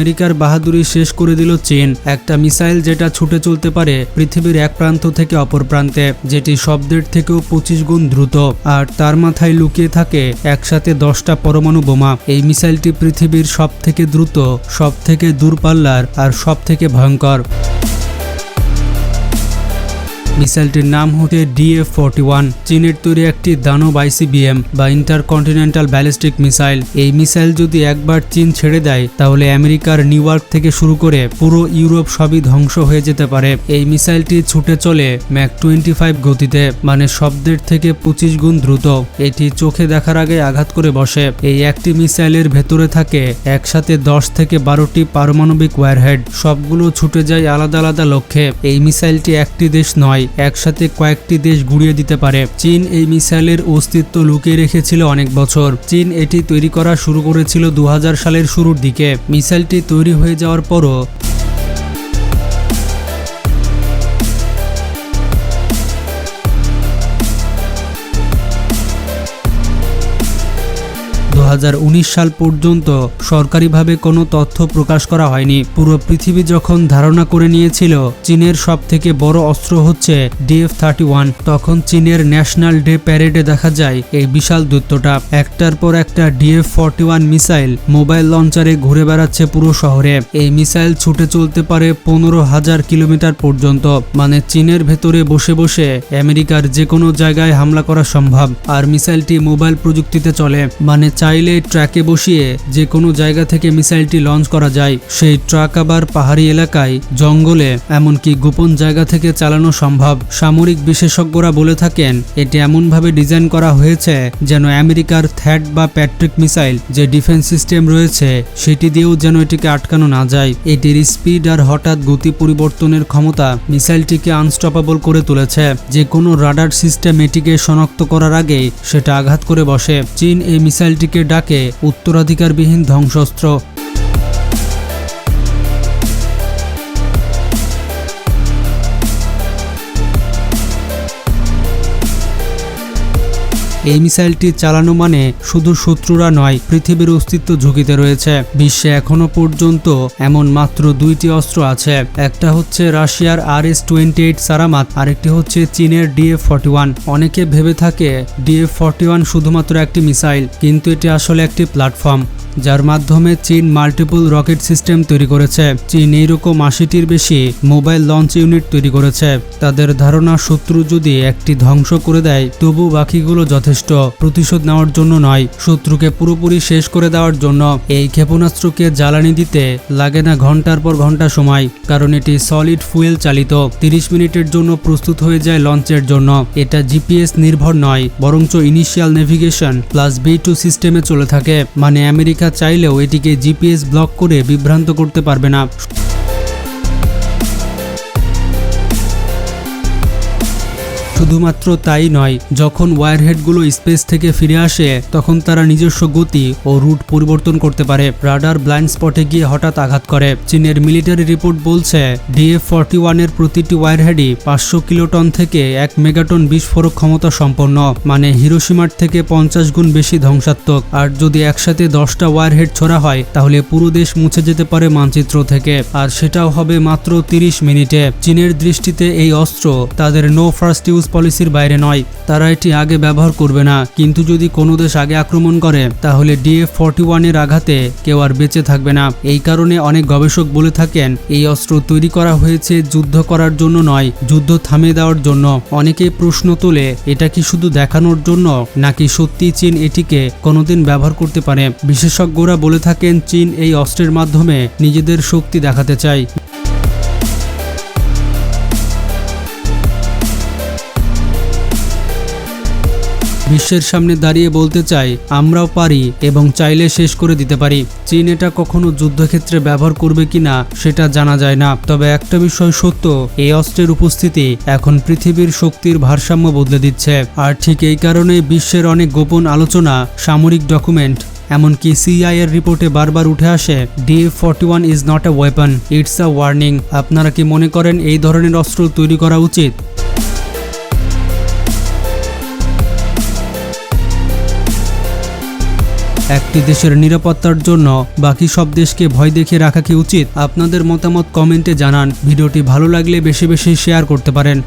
আমেরিকার বাহাদুরি শেষ করে দিল চীন। একটা মিসাইল যেটা ছুটে চলতে পারে পৃথিবীর এক প্রান্ত থেকে অপর প্রান্তে, যেটি শব্দের থেকেও 25 গুণ দ্রুত, আর তার মাথায় লুকিয়ে থাকে একসাথে 10টা পরমাণু বোমা। এই মিসাইলটি পৃথিবীর সব থেকে দ্রুত, সব থেকে দূরপাল্লার আর সব থেকে ভয়ঙ্কর। মিসাইলটির নাম হচ্ছে DF-41। চীনের তৈরি একটি দানব ICBM বা ইন্টারকন্টিনেন্টাল ব্যালিস্টিক মিসাইল। এই মিসাইল যদি একবার চীন ছেড়ে দেয় তাহলে আমেরিকার নিউ ইয়র্ক থেকে শুরু করে পুরো ইউরোপ সবই ধ্বংস হয়ে যেতে পারে। এই মিসাইলটি ছুটে চলে ম্যাক 25 গতিতে, মানে শব্দের থেকে 25 গুণ দ্রুত। এটি চোখে দেখার আগে আঘাত করে বসে। এই একটি মিসাইলের ভেতরে থাকে একসাথে 10 থেকে 12টি পারমাণবিক ওয়ারহেড, সবগুলো ছুটে যায় আলাদা আলাদা লক্ষ্যে। এই মিসাইলটি একটি দেশ নয়, একসাথে কয়েকটি দেশ গুড়িয়ে দিতে পারে। চীন এই মিসাইলের অস্তিত্ব লুকিয়ে রেখেছিল অনেক বছর। চীন এটি তৈরি করা শুরু করেছিল 2000 সালের শুরুর দিকে। মিসাইলটি তৈরি হয়ে যাওয়ার পরও 2019 সাল পর্যন্ত সরকারিভাবে কোনো তথ্য প্রকাশ করা হয়নি। পুরো পৃথিবী যখন ধারণা করে নিয়েছিল চীনের সব থেকে বড় অস্ত্র হচ্ছে DF-31, তখন চীনের ন্যাশনাল ডে প্যারেডে দেখা যায় এই বিশাল দৈত্যটা একটার পর একটা DF-41 মিসাইল মোবাইল লঞ্চারে ঘুরে বেড়াচ্ছে পুরো শহরে। এই মিসাইল ছুটে চলতে পারে 15,000 কিলোমিটার পর্যন্ত, মানে চীনের ভেতরে বসে বসে আমেরিকার যে কোনো জায়গায় হামলা করা সম্ভব। আর মিসাইলটি মোবাইল প্রযুক্তিতে চলে, মানে চাইলে ট্রাকে বসিয়ে যে কোনো জায়গা থেকে মিসাইলটি লঞ্চ করা যায়। সেই ট্রাক আবার পাহাড়ি এলাকায়, জঙ্গলে, এমনকি গোপন জায়গা থেকে চালানো সম্ভব। সামরিক বিশেষজ্ঞরা বলে থাকেন এটি এমনভাবে ডিজাইন করা হয়েছে যেন আমেরিকার থ্যাড বা প্যাট্রিক মিসাইল যে ডিফেন্স সিস্টেম রয়েছে সেটি দিয়েও যেন এটিকে আটকানো না যায়। এটির স্পিড আর হঠাৎ গতি পরিবর্তনের ক্ষমতা মিসাইলটিকে আনস্টপেবল করে তুলেছে। যে কোনো রাডার সিস্টেম এটিকে শনাক্ত করার আগেই সেটা আঘাত করে বসে। চীন এই মিসাইলটিকে ডাকে উত্তরাধিকারবিহীন ধ্বংসাস্ত্র। এই মিসাইলটি চালানো মানে শুধু শত্রুরা নয়, পৃথিবীর অস্তিত্ব ঝুঁকিতে রয়েছে। বিশ্বে এখনো পর্যন্ত এমন মাত্র 2টি অস্ত্র আছে। একটা হচ্ছে রাশিয়ার RS-28 সারামাত, আরেকটি হচ্ছে চীনের DF-41। অনেকে ভেবে থাকে DF-41 শুধুমাত্র একটি মিসাইল, কিন্তু এটি আসলে একটি প্ল্যাটফর্ম যার মাধ্যমে চীন মাল্টিপল রকেট সিস্টেম তৈরি করেছে। চীন এইরকম 80টির বেশি মোবাইল লঞ্চ ইউনিট তৈরি করেছে। তাদের ধারণা শত্রু যদি একটি ধ্বংস করে দেয় তবু বাকিগুলো যথেষ্ট, প্রতিশোধ নেওয়ার জন্য নয়, শত্রুকে পুরোপুরি শেষ করে দেওয়ার জন্য। এই ক্ষেপণাস্ত্রকে জ্বালানি দিতে লাগে না ঘন্টার পর ঘন্টা সময়, কারণ এটি সলিড ফুয়েল চালিত। 30 মিনিটের জন্য প্রস্তুত হয়ে যায় লঞ্চের জন্য। এটা GPS নির্ভর নয়, বরঞ্চ ইনিশিয়াল নেভিগেশন প্লাস B2 সিস্টেমে চলে থাকে, মানে আমেরিকা চাইলেও এটিকে GPS ব্লক করে বিভ্রান্ত করতে পারবে না। শুধুমাত্র তাই নয়, যখন ওয়্যারহেডগুলো স্পেস থেকে ফিরে আসে তখন তারা নিজস্ব গতি ও রুট পরিবর্তন করতে পারে। রাডার ব্লাইন্ড স্পটে গিয়ে হঠাৎ আঘাত করে। চীনের মিলিটারি রিপোর্ট বলছে DF-41 এর প্রতিটি ওয়্যারহেডই 500 কিলোটন থেকে 1 মেগাটন বিস্ফোরক ক্ষমতা সম্পন্ন, মানে হিরোশিমার থেকে 50 গুণ বেশি ধ্বংসাত্মক। আর যদি একসাথে 10টা ওয়্যারহেড ছোড়া হয় তাহলে পুরো দেশ মুছে যেতে পারে মানচিত্র থেকে, আর সেটাও হবে মাত্র 30 মিনিটে। চীনের দৃষ্টিতে এই অস্ত্র তাদের নো ফার্স্ট ইউজ পলিসির বাইরে নয়। তারা এটি আগে ব্যবহার করবে না, কিন্তু যদি কোনো দেশ আগে আক্রমণ করে তাহলে DF-41 এর আঘাতে কেউ আর বেঁচে থাকবে না। এই কারণে অনেক গবেষক বলে থাকেন এই অস্ত্র তৈরি করা হয়েছে যুদ্ধ করার জন্য নয়, যুদ্ধ থামিয়ে দেওয়ার জন্য। অনেকেই প্রশ্ন তোলে এটা কি শুধু দেখানোর জন্য, নাকি সত্যি চীন এটিকে কোনোদিন ব্যবহার করতে পারে। বিশেষজ্ঞরা বলে থাকেন চীন এই অস্ত্রের মাধ্যমে নিজেদের শক্তি দেখাতে চায়। বিশ্বের সামনে দাঁড়িয়ে বলতে চাই আমরাও পারি এবং চাইলে শেষ করে দিতে পারি। চীন এটা কখনো যুদ্ধক্ষেত্রে ব্যবহার করবে কিনা সেটা জানা যায় না, তবে একটা বিষয় সত্য, এই অস্ত্রের উপস্থিতি এখন পৃথিবীর শক্তির ভারসাম্য বদলে দিচ্ছে। আর ঠিক এই কারণে বিশ্বের অনেক গোপন আলোচনা, সামরিক ডকুমেন্ট, এমনকি CIA এর রিপোর্টে বারবার উঠে আসে DF-41 is not a weapon, it's a warning. আপনারা কি মনে করেন এই ধরনের অস্ত্র তৈরি করা উচিত? একটি দেশের নিরাপত্তার জন্য বাকি সব দেশকে ভয় দেখিয়ে রাখা কি উচিত? আপনাদের মতামত কমেন্টে জানান। ভিডিওটি ভালো লাগলে বেশি বেশি শেয়ার করতে পারেন।